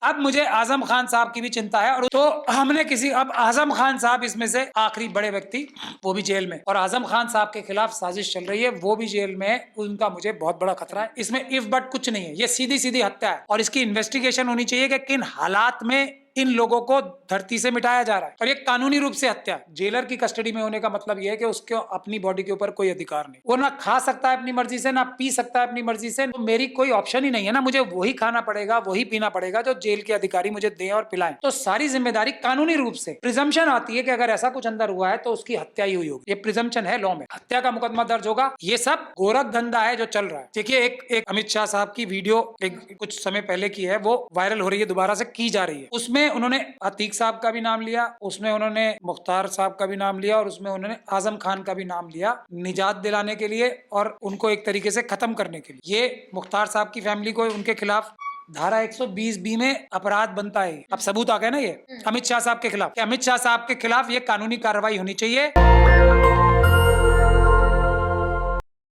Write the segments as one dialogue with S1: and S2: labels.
S1: अब मुझे आजम खान साहब की भी चिंता है। और तो हमने अब आजम खान साहब इसमें से आखिरी बड़े व्यक्ति, वो भी जेल में, और आजम खान साहब के खिलाफ साजिश चल रही है, वो भी जेल में है। उनका मुझे बहुत बड़ा खतरा है। इसमें इफ बट कुछ नहीं है, ये सीधी सीधी हत्या है और इसकी इन्वेस्टिगेशन होनी चाहिए कि किन हालात में इन लोगों को धरती से मिटाया जा रहा है। और ये कानूनी रूप से हत्या। जेलर की कस्टडी में होने का मतलब ये है कि उसके अपनी बॉडी के ऊपर कोई अधिकार नहीं, वो ना खा सकता है अपनी मर्जी से, ना पी सकता है अपनी मर्जी से। तो मेरी कोई ऑप्शन ही नहीं है ना, मुझे वही खाना पड़ेगा, वही पीना पड़ेगा जो जेल के अधिकारी मुझे दें और पिलाएं। तो सारी जिम्मेदारी कानूनी रूप से, प्रिजम्पशन आती है कि अगर ऐसा कुछ अंदर हुआ है तो उसकी हत्या ही हुई होगी। ये प्रिजम्पशन है लॉ में, हत्या का मुकदमा दर्ज होगा। ये सब गोरख धंधा है जो चल रहा है। देखिए, एक अमित शाह साहब की वीडियो कुछ समय पहले की है, वो वायरल हो रही है, दोबारा से की जा रही है। उसमें उन्होंने अतीक साहब का भी नाम लिया, उसमें उन्होंने मुख्तार साहब का भी नाम लिया, और उसमें उन्होंने आजम खान का भी नाम लिया, निजात दिलाने के लिए और उनको एक तरीके से खत्म करने के लिए। ये मुख्तार साहब की फैमिली को, उनके खिलाफ धारा 120B में अपराध बनता है। अब सबूत आ गए ना ये अमित शाह साहब के खिलाफ। अमित शाह साहब के खिलाफ ये कानूनी कार्रवाई होनी चाहिए।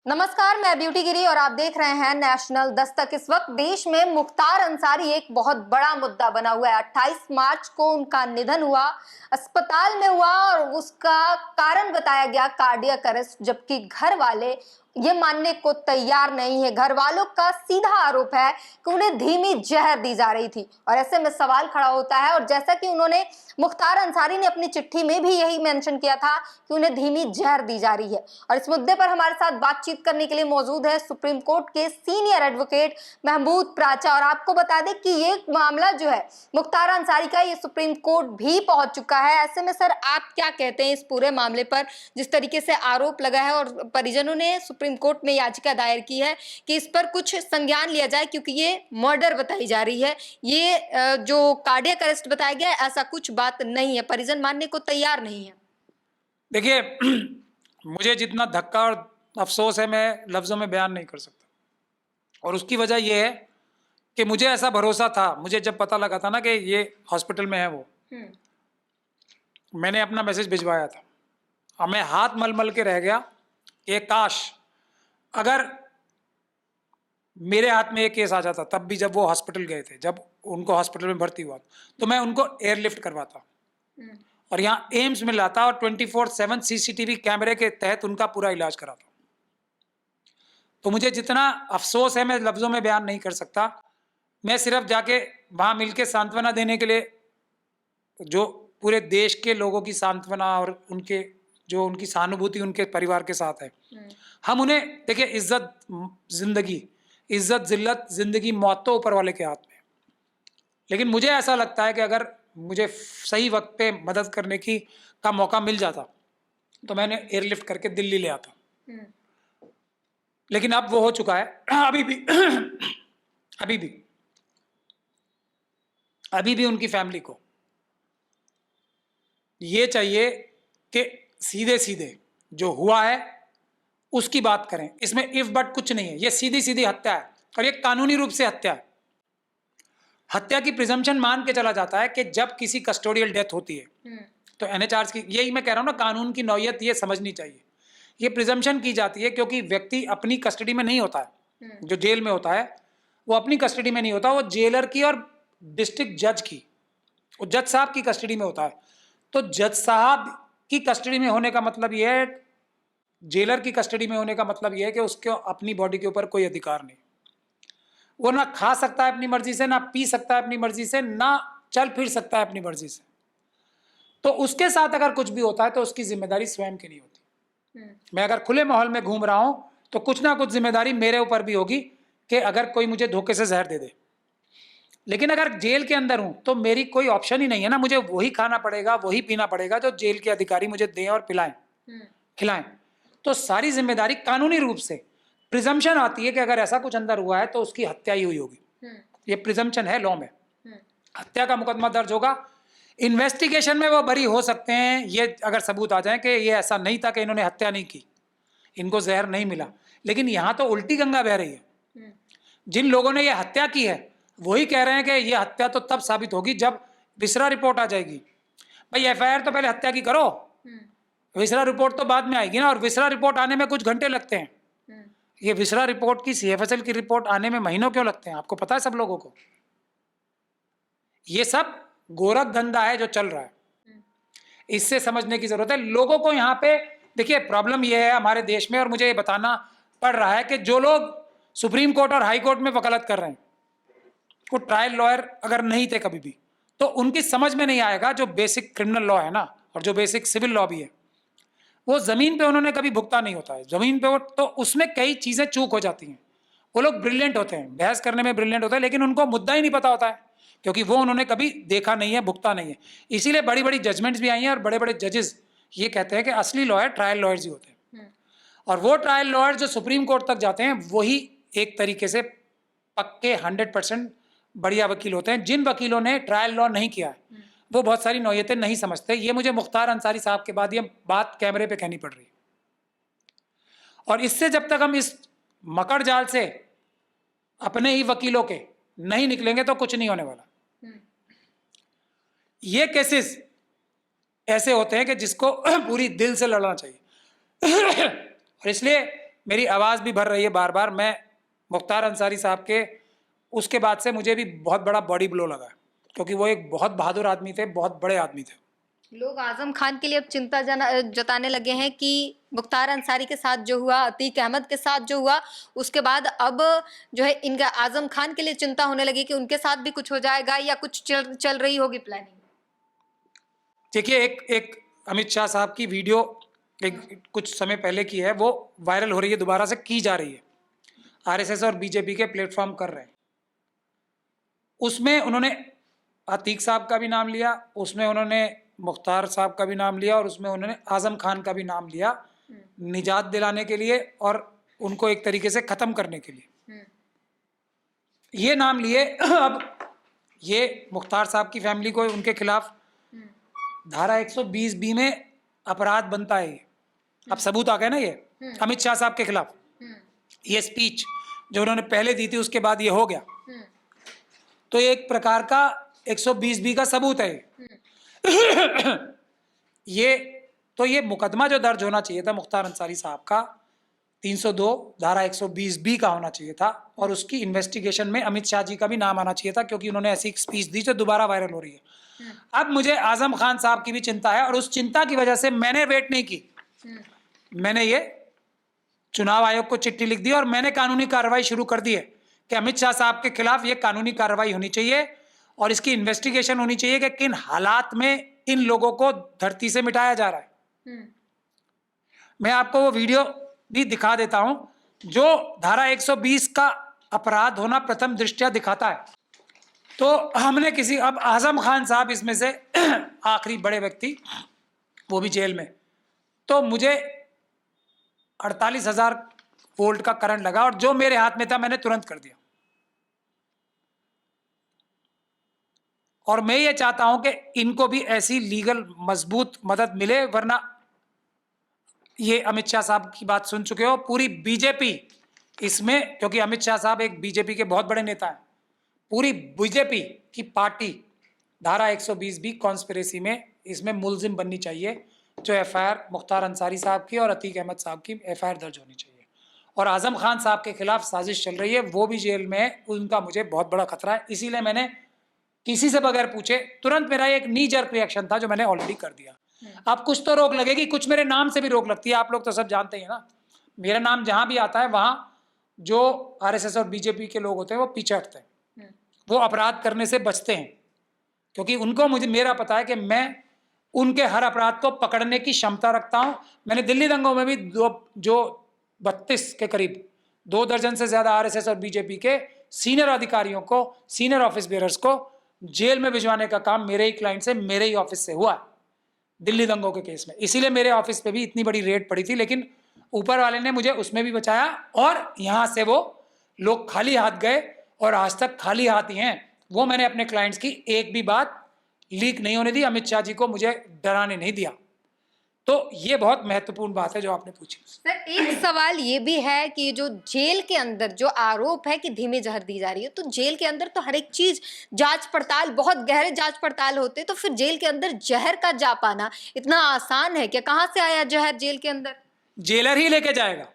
S2: नमस्कार, मैं ब्यूटी गिरी और आप देख रहे हैं नेशनल दस्तक। इस वक्त देश में मुख्तार अंसारी एक बहुत बड़ा मुद्दा बना हुआ है। 28 मार्च को उनका निधन हुआ, अस्पताल में हुआ और उसका कारण बताया गया कार्डियक अरेस्ट, जबकि घर वाले ये मानने को तैयार नहीं है। घर वालों का सीधा आरोप है कि उन्हें धीमी जहर दी जा रही थी और ऐसे में सवाल खड़ा होता है। और जैसा कि उन्होंने, मुख्तार अंसारी ने अपनी चिट्ठी में भी यही मेंशन किया था कि उन्हें धीमी जहर दी जा रही है। और इस मुद्दे पर हमारे साथ बातचीत करने के लिए मौजूद है सुप्रीम कोर्ट के सीनियर एडवोकेट महमूद प्राचा। और आपको बता दें कि ये मामला जो है मुख्तार अंसारी का, ये सुप्रीम कोर्ट भी पहुंच चुका है। ऐसे में सर, आप क्या कहते हैं इस पूरे मामले पर, जिस तरीके से आरोप लगा है और परिजनों ने सुप्रीम कोर्ट में याचिका दायर की है कि इस पर कुछ संज्ञान लिया जाए, क्योंकि ये मर्डर बताई जा रही है, ये जो कार्डियक अरेस्ट बताया गया है, ऐसा कुछ बात नहीं है, परिजन मानने को तैयार नहीं है।
S1: देखिए, मुझे जितना धक्का और अफसोस है, मैं लफ्जों में बयान नहीं कर सकता। और उसकी वजह यह है कि मुझे ऐसा भरोसा था, मुझे जब पता लगा था ना कि ये हॉस्पिटल में है, वो मैंने अपना मैसेज भिजवाया था और मैं हाथ मल मल के रह गया कि काश अगर मेरे हाथ में एक केस आ जाता, तब भी जब वो हॉस्पिटल गए थे, जब उनको हॉस्पिटल में भर्ती हुआ, तो मैं उनको एयरलिफ्ट करवाता और यहाँ एम्स में लाता और 24/7 CCTV कैमरे के तहत उनका पूरा इलाज कराता। तो मुझे जितना अफसोस है, मैं लफ्जों में बयान नहीं कर सकता। मैं सिर्फ जाके वहाँ मिलके सांत्वना देने के लिए, जो पूरे देश के लोगों की सांत्वना और उनके जो उनकी सहानुभूति उनके परिवार के साथ है, हम उन्हें, देखिए, इज्जत जिंदगी, इज्जत जिल्लत जिंदगी मौत तो ऊपर वाले के हाथ में। लेकिन मुझे ऐसा लगता है कि अगर मुझे सही वक्त पे मदद करने का मौका मिल जाता तो मैंने एयरलिफ्ट करके दिल्ली ले आता। लेकिन अब वो हो चुका है। अभी भी उनकी फैमिली को ये चाहिए कि सीधे सीधे जो हुआ है उसकी बात करें। इसमें इफ बट कुछ नहीं है, ये सीधी सीधी हत्या है और ये कानूनी रूप से हत्या है। हत्या की प्रिजम्पशन मान के चला जाता है कि जब किसी कस्टोडियल डेथ होती है तो NHRs की, यही मैं कह रहा हूं ना, कानून की नौयत ये समझनी चाहिए। ये प्रिजम्पशन की जाती है क्योंकि व्यक्ति अपनी कस्टडी में नहीं होता है। जो जेल में होता है वो अपनी कस्टडी में नहीं होता, वो जेलर की और डिस्ट्रिक्ट जज की, वो जज साहब की कस्टडी में होता है। तो जज साहब की कस्टडी में होने का मतलब यह है, जेलर की कस्टडी में होने का मतलब यह है कि उसके अपनी बॉडी के ऊपर कोई अधिकार नहीं। वो ना खा सकता है अपनी मर्जी से, ना पी सकता है अपनी मर्जी से, ना चल फिर सकता है अपनी मर्जी से। तो उसके साथ अगर कुछ भी होता है तो उसकी जिम्मेदारी स्वयं की नहीं होती। मैं अगर खुले माहौल में घूम रहा हूं तो कुछ ना कुछ जिम्मेदारी मेरे ऊपर भी होगी कि अगर कोई मुझे धोखे से जहर दे दे। लेकिन अगर जेल के अंदर हूं तो मेरी कोई ऑप्शन ही नहीं है ना, मुझे वही खाना पड़ेगा, वही पीना पड़ेगा जो जेल के अधिकारी मुझे दें और पिलाएं, खिलाएं। तो सारी जिम्मेदारी कानूनी रूप से, प्रिजम्पशन आती है कि अगर ऐसा कुछ अंदर हुआ है तो उसकी हत्या ही हुई होगी। ये प्रिजम्पशन है लॉ में, हत्या का मुकदमा दर्ज होगा। इन्वेस्टिगेशन में वो बरी हो सकते हैं, ये अगर सबूत आ जाए कि ये ऐसा नहीं था, कि इन्होंने हत्या नहीं की, इनको जहर नहीं मिला। लेकिन यहाँ तो उल्टी गंगा बह रही है। जिन लोगों ने ये हत्या की है वही कह रहे हैं कि ये हत्या तो तब साबित होगी जब विसरा रिपोर्ट आ जाएगी। भाई FIR तो पहले हत्या की करो, विसरा रिपोर्ट तो बाद में आएगी ना। और विसरा रिपोर्ट आने में कुछ घंटे लगते हैं। ये विसरा रिपोर्ट की, CFSL की रिपोर्ट आने में महीनों क्यों लगते हैं, आपको पता है सब लोगों को। ये सब गोरख धंधा है जो चल रहा है, इससे समझने की जरूरत है लोगों को। यहाँ पे देखिए प्रॉब्लम ये है हमारे देश में, और मुझे ये बताना पड़ रहा है कि जो लोग सुप्रीम कोर्ट और हाई कोर्ट में वकालत कर रहे हैं, वो ट्रायल लॉयर अगर नहीं थे कभी भी, तो उनकी समझ में नहीं आएगा जो बेसिक क्रिमिनल लॉ है ना, और जो बेसिक सिविल लॉ भी है, वो जमीन पे उन्होंने कभी भुगता नहीं होता है। जमीन पे वो तो उसमें कई चीजें चूक हो जाती हैं। वो लोग ब्रिलियंट होते हैं, बहस करने में ब्रिलियंट होते हैं, लेकिन उनको मुद्दा ही नहीं पता होता है, क्योंकि वो उन्होंने कभी देखा नहीं है, भुगता नहीं है। इसीलिए बड़ी बड़ी जजमेंट्स भी आई हैं, और बड़े बड़े जजेस ये कहते हैं कि असली लॉयर ट्रायल लॉयर्स ही होते हैं। और वो ट्रायल लॉयर जो सुप्रीम कोर्ट तक जाते हैं, वही एक तरीके से पक्के 100% बढ़िया वकील होते हैं। जिन वकीलों ने ट्रायल लॉ नहीं किया है, वो बहुत सारी नौयतें नहीं समझते। ये मुझे मुख्तार अंसारी साहब के बाद ये बात कैमरे पे कहनी पड़ रही है। और इससे जब तक हम इस मकड़ जाल से अपने ही वकीलों के नहीं निकलेंगे तो कुछ नहीं होने वाला। ये केसेस ऐसे होते हैं कि जिसको पूरी दिल से लड़ना चाहिए। और इसलिए मेरी आवाज भी भर रही है बार बार। मैं मुख्तार अंसारी साहब के उसके बाद से मुझे भी बहुत बड़ा बॉडी ब्लो लगा, क्योंकि वो एक बहुत बहादुर आदमी थे, बहुत बड़े आदमी थे।
S2: लोग आजम खान के लिए अब चिंता जताने लगे हैं कि मुख्तार अंसारी के साथ जो हुआ, अतीक अहमद के साथ जो हुआ, उसके बाद अब जो है इनका आजम खान के लिए चिंता होने लगी कि उनके साथ भी कुछ हो जाएगा या कुछ चल रही होगी प्लानिंग।
S1: देखिए एक अमित शाह साहब की वीडियो एक कुछ समय पहले की है, वो वायरल हो रही है, दोबारा से की जा रही है। आरएसएस और बीजेपी के प्लेटफॉर्म कर रहे हैं। उसमें उन्होंने अतीक साहब का भी नाम लिया, उसमें उन्होंने मुख्तार साहब का भी नाम लिया, और उसमें उन्होंने आजम खान का भी नाम लिया, निजात दिलाने के लिए और उनको एक तरीके से खत्म करने के लिए ये नाम लिए। अब ये मुख्तार साहब की फैमिली को उनके खिलाफ धारा 120B में अपराध बनता है। ये अब सबूत आ गए ना, ये अमित शाह साहब के खिलाफ ये स्पीच जो उन्होंने पहले दी थी, उसके बाद ये हो गया, तो एक प्रकार का 120B का सबूत है। ये मुकदमा जो दर्ज होना चाहिए था मुख्तार अंसारी साहब का 302 धारा 120B का होना चाहिए था, और उसकी इन्वेस्टिगेशन में अमित शाह जी का भी नाम आना चाहिए था, क्योंकि उन्होंने ऐसी स्पीच दी जो दोबारा वायरल हो रही है। अब मुझे आजम खान साहब की भी चिंता है, और उस चिंता की वजह से मैंने वेट नहीं की। मैंने ये चुनाव आयोग को चिट्ठी लिख दी और मैंने कानूनी कार्रवाई शुरू कर दी है कि अमित शाह साहब के खिलाफ ये कानूनी कार्रवाई होनी चाहिए, और इसकी इन्वेस्टिगेशन होनी चाहिए कि किन हालात में इन लोगों को धरती से मिटाया जा रहा है। मैं आपको वो वीडियो भी दिखा देता हूं जो धारा 120 का अपराध होना प्रथम दृष्टया दिखाता है। तो हमने अब आजम खान साहब इसमें से आखिरी बड़े व्यक्ति, वो भी जेल में, तो मुझे 48,000 वोल्ट का करंट लगा, और जो मेरे हाथ में था मैंने तुरंत कर दिया। और मैं ये चाहता हूं कि इनको भी ऐसी लीगल मजबूत मदद मिले, वरना ये अमित शाह साहब की बात सुन चुके हो, पूरी बीजेपी इसमें, क्योंकि अमित शाह साहब एक बीजेपी के बहुत बड़े नेता हैं, पूरी बीजेपी की पार्टी धारा 120B कॉन्स्पिरेसी में इसमें मुलजिम बननी चाहिए। जो एफआईआर मुख्तार अंसारी साहब की और अतीक अहमद साहब की एफआईआर दर्ज होनी चाहिए, और आजम खान साहब के खिलाफ साजिश चल रही है, वो भी जेल में है, उनका मुझे बहुत बड़ा खतरा है। इसीलिए मैंने किसी से बगैर पूछे तुरंत, मेरा एक नी जर्क रिएक्शन था जो मैंने ऑलरेडी कर दिया। अब कुछ तो रोक लगेगी, कुछ मेरे नाम से भी रोक लगती है, आप लोग तो सब जानते हैं ना, मेरा नाम जहां भी आता है वहां जो आरएसएस और बीजेपी के लोग होते हैं वो पीछे हटते हैं, वो अपराध करने से बचते हैं, क्योंकि उनको मेरा पता है कि मैं उनके हर अपराध को पकड़ने की क्षमता रखता हूं। मैंने दिल्ली दंगों में भी 32 के करीब 2 दर्जन से ज्यादा आरएसएस और बीजेपी के सीनियर अधिकारियों को, सीनियर ऑफिस बेयरर्स को जेल में भिजवाने का काम मेरे ही क्लाइंट से, मेरे ही ऑफिस से हुआ दिल्ली दंगों के केस में। इसीलिए मेरे ऑफिस पे भी इतनी बड़ी रेड पड़ी थी, लेकिन ऊपर वाले ने मुझे उसमें भी बचाया, और यहां से वो लोग खाली हाथ गए और आज तक खाली हाथ ही हैं। वो मैंने अपने क्लाइंट्स की एक भी बात लीक नहीं होने दी, अमित शाह जी को मुझे डराने नहीं दिया। तो ये बहुत महत्वपूर्ण बात है जो आपने पूछी।
S2: सर, एक सवाल ये भी है कि जो जेल के अंदर जो आरोप है कि धीमी जहर दी जा रही है, तो जेल के अंदर तो हर एक चीज जांच पड़ताल, बहुत गहरे जांच पड़ताल होते, तो फिर जेल के अंदर जहर का जा पाना इतना आसान है क्या? कहाँ से आया जहर जेल के अंदर?
S1: जेलर ही लेके जाएगा,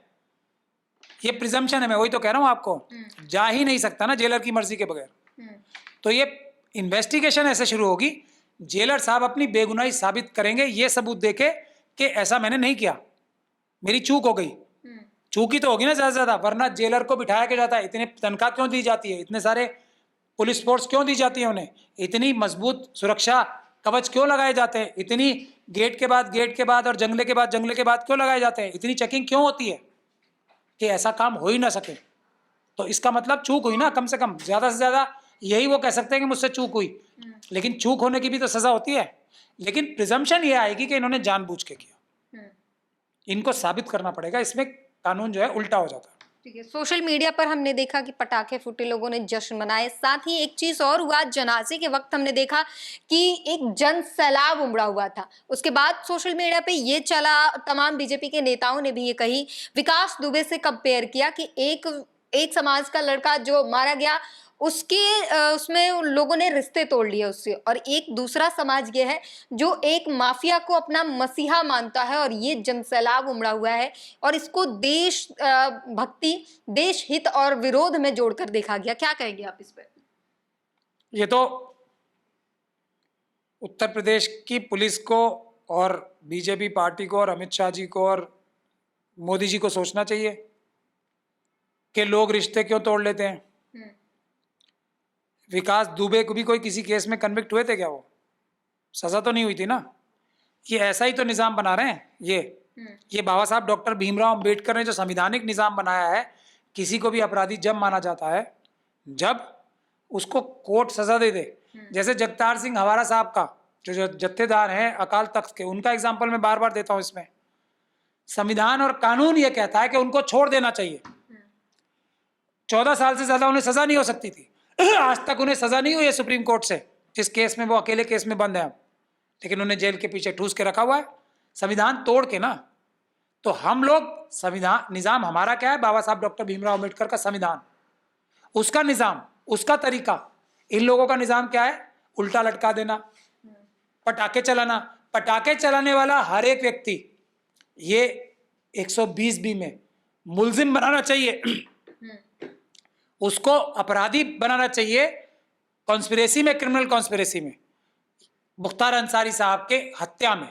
S1: ये प्रिजम्पशन है, मैं वही तो कह रहा हूं आपको, जा ही नहीं सकता ना जेलर की मर्जी के बगैर। तो ये इन्वेस्टिगेशन ऐसे शुरू होगी, जेलर साहब अपनी बेगुनाही साबित करेंगे ये सबूत देके कि ऐसा मैंने नहीं किया, मेरी चूक हो गई। चूक ही तो होगी ना ज्यादा से ज्यादा, वरना जेलर को बिठाया के जाता है। इतनी तनख्वाह क्यों दी जाती है, इतने सारे पुलिस फोर्स क्यों दी जाती है उन्हें, इतनी मजबूत सुरक्षा कवच क्यों लगाए जाते हैं, इतनी गेट के बाद और जंगले के बाद क्यों लगाए जाते हैं, इतनी चेकिंग क्यों होती है कि ऐसा काम हो ही ना सके। तो इसका मतलब चूक हुई ना, कम से कम ज्यादा से ज्यादा यही वो कह सकते हैं कि मुझसे चूक हुई, लेकिन चूक होने की भी तो सजा होती है। लेकिन प्रिजम्पशन ये आएगी कि इन्होंने जानबूझ के किया, इनको साबित करना पड़ेगा, इसमें कानून जो है उल्टा हो जाता है।
S2: ठीक है, सोशल मीडिया पर हमने देखा कि पटाखे फूटे, लोगों ने जश्न मनाए। साथ ही एक चीज और हुआ, जनाजे के वक्त हमने देखा कि एक जन सैलाब उमड़ा हुआ था। उसके बाद सोशल मीडिया पे ये चला, तमाम बीजेपी के नेताओं ने भी ये कही, विकास दुबे से कंपेयर किया कि एक समाज का लड़का जो मारा गया उसके उसमें उन लोगों ने रिश्ते तोड़ लिए उससे, और एक दूसरा समाज ये है जो एक माफिया को अपना मसीहा मानता है, और ये जनसैलाब उमड़ा हुआ है और इसको देश भक्ति, देश हित और विरोध में जोड़कर देखा गया। क्या कहेंगे आप इस पर?
S1: ये तो उत्तर प्रदेश की पुलिस को और बीजेपी पार्टी को और अमित शाह जी को और मोदी जी को सोचना चाहिए कि लोग रिश्ते क्यों तोड़ लेते हैं। विकास दुबे को भी कोई किसी केस में कन्विक्ट हुए थे क्या? वो सजा तो नहीं हुई थी ना। ये ऐसा ही तो निज़ाम बना रहे हैं। ये बाबा साहब डॉक्टर भीमराव अंबेडकर ने जो संविधानिक निज़ाम बनाया है, किसी को भी अपराधी जब माना जाता है जब उसको कोर्ट सजा दे दे। जैसे जगतार सिंह हवारा साहब का जो जत्थेदार हैं अकाल तख्त के, उनका एग्जाम्पल मैं बार बार देता हूं। इसमें संविधान और कानून ये कहता है कि उनको छोड़ देना चाहिए। 14 साल से ज्यादा उन्हें सजा नहीं हो सकती थी। आज तक उन्हें सजा नहीं हुई है सुप्रीम कोर्ट से, जिस केस में वो अकेले केस में बंद है, लेकिन उन्हें जेल के पीछे ठूस के रखा हुआ है संविधान तोड़ के ना। तो हम लोग संविधान, निजाम हमारा क्या है? बाबा साहब डॉक्टर भीमराव अम्बेडकर का संविधान, उसका निजाम, उसका तरीका। इन लोगों का निजाम क्या है? उल्टा लटका देना, पटाखे चलाना। पटाखे चलाने वाला हर एक व्यक्ति ये 120 बी में मुलजिम बनाना चाहिए, उसको अपराधी बनाना चाहिए। कॉन्स्पिरेसी में, क्रिमिनल कॉन्स्पिरेसी में, मुख्तार अंसारी साहब के हत्या में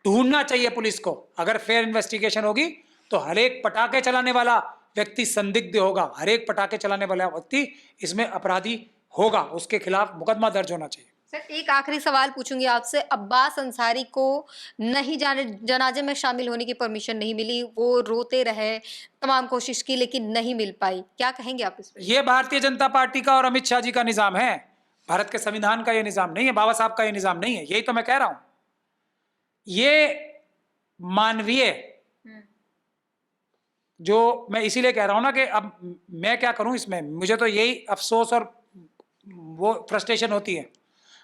S1: ढूंढना चाहिए पुलिस को। अगर फेयर इन्वेस्टिगेशन होगी तो हर एक पटाखे चलाने वाला व्यक्ति संदिग्ध होगा, हर एक पटाखे चलाने वाला व्यक्ति इसमें अपराधी होगा, उसके खिलाफ मुकदमा दर्ज होना चाहिए।
S2: सर, एक आखिरी सवाल पूछूंगी आपसे। अब्बास अंसारी को नहीं जाने, जनाजे में शामिल होने की परमिशन नहीं मिली, वो रोते रहे, तमाम कोशिश की लेकिन नहीं मिल पाई, क्या कहेंगे आप इस पर?
S1: ये भारतीय जनता पार्टी का और अमित शाह जी का निजाम है, भारत के संविधान का ये निजाम नहीं है, बाबा साहब का ये निजाम नहीं है। यही तो मैं कह रहा हूं, ये मानवीय, जो मैं इसीलिए कह रहा हूं ना कि अब मैं क्या करूं इसमें, मुझे तो यही अफसोस और वो फ्रस्ट्रेशन होती है।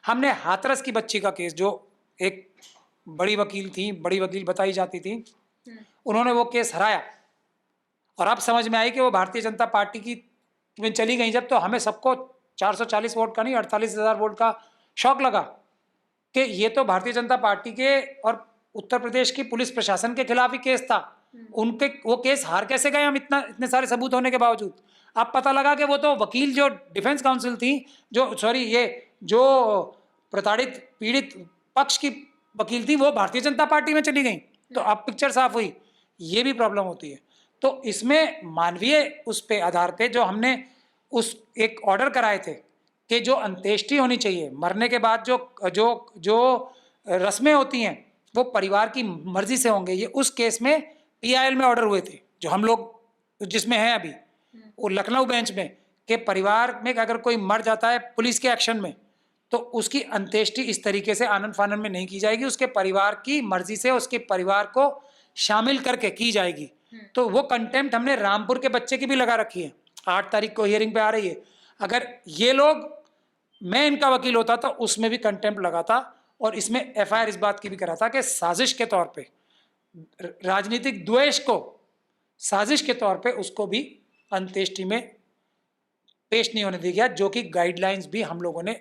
S1: हमने हाथरस की बच्ची का केस, जो एक बड़ी वकील थी, बड़ी वकील बताई जाती थी, उन्होंने वो केस हराया और अब समझ में आई कि वो भारतीय जनता पार्टी की में चली गई। जब तो हमें सबको 440 वोट का नहीं 48,000 वोट का शौक लगा कि ये तो भारतीय जनता पार्टी के और उत्तर प्रदेश की पुलिस प्रशासन के खिलाफ ही केस था। उनके वो केस हार कैसे गए हम, इतने सारे सबूत होने के बावजूद? अब पता लगा कि वो तो वकील, जो डिफेंस काउंसिल थी, जो प्रताड़ित पीड़ित पक्ष की वकील थी, वो भारतीय जनता पार्टी में चली गई। तो अब पिक्चर साफ हुई। ये भी प्रॉब्लम होती है। तो इसमें मानवीय उस पे आधार पे जो हमने उस एक ऑर्डर कराए थे कि जो अंत्येष्टि होनी चाहिए, मरने के बाद जो रस्में होती हैं वो परिवार की मर्जी से होंगे, ये उस केस में PIL में ऑर्डर हुए थे, जो हम लोग जिसमें हैं अभी, वो लखनऊ बेंच में, कि परिवार में अगर कोई मर जाता है पुलिस के एक्शन में तो उसकी अंत्येष्टि इस तरीके से आनन फानन में नहीं की जाएगी, उसके परिवार की मर्जी से उसके परिवार को शामिल करके की जाएगी। तो वो कंटेम्प्ट हमने रामपुर के बच्चे की भी लगा रखी है, 8 तारीख को हियरिंग पे आ रही है। अगर ये लोग, मैं इनका वकील होता तो उसमें भी कंटेम्प्ट लगाता और इसमें FIR इस बात की भी करा था कि साजिश के तौर पे, राजनीतिक द्वेष को साजिश के तौर पे उसको भी अंत्येष्टि में पेश नहीं होने दिया गया, जो कि गाइडलाइंस भी हम लोगों ने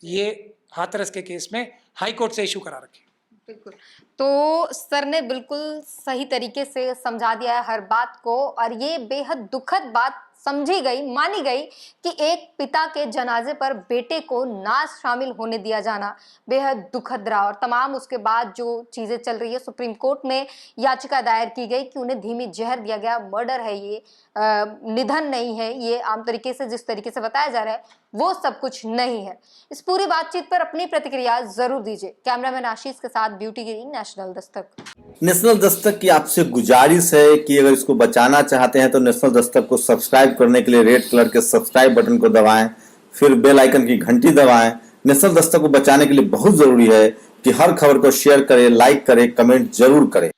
S1: ये हाथरस के केस में हाई कोर्ट से इशू करा रखी।
S2: बिल्कुल, तो सर ने बिल्कुल सही तरीके से समझा दिया है हर बात को, और ये बेहद दुखद बात समझी गई, मानी गई कि एक पिता के जनाजे पर बेटे को ना शामिल होने दिया जाना बेहद दुखद रहा। और तमाम उसके बाद जो चीजें चल रही है, सुप्रीम कोर्ट में याचिका दायर की गई कि उन्हें धीमी जहर दिया गया, मर्डर है ये, निधन नहीं है ये। आम तरीके से जिस तरीके से बताया जा रहा है वो सब कुछ नहीं है। इस पूरी बातचीत पर अपनी प्रतिक्रिया जरूर दीजिए। कैमरामैन आशीष के साथ ब्यूटी गिरी, नेशनल दस्तक।
S3: नेशनल दस्तक की आपसे गुजारिश है कि अगर इसको बचाना चाहते हैं तो नेशनल दस्तक को सब्सक्राइब करने के लिए रेड कलर के सब्सक्राइब बटन को दबाएं, फिर बेल आइकन की घंटी दबाएं। नेशनल दस्तक को बचाने के लिए बहुत जरूरी है कि हर खबर को शेयर करें, लाइक करें, कमेंट जरूर करें।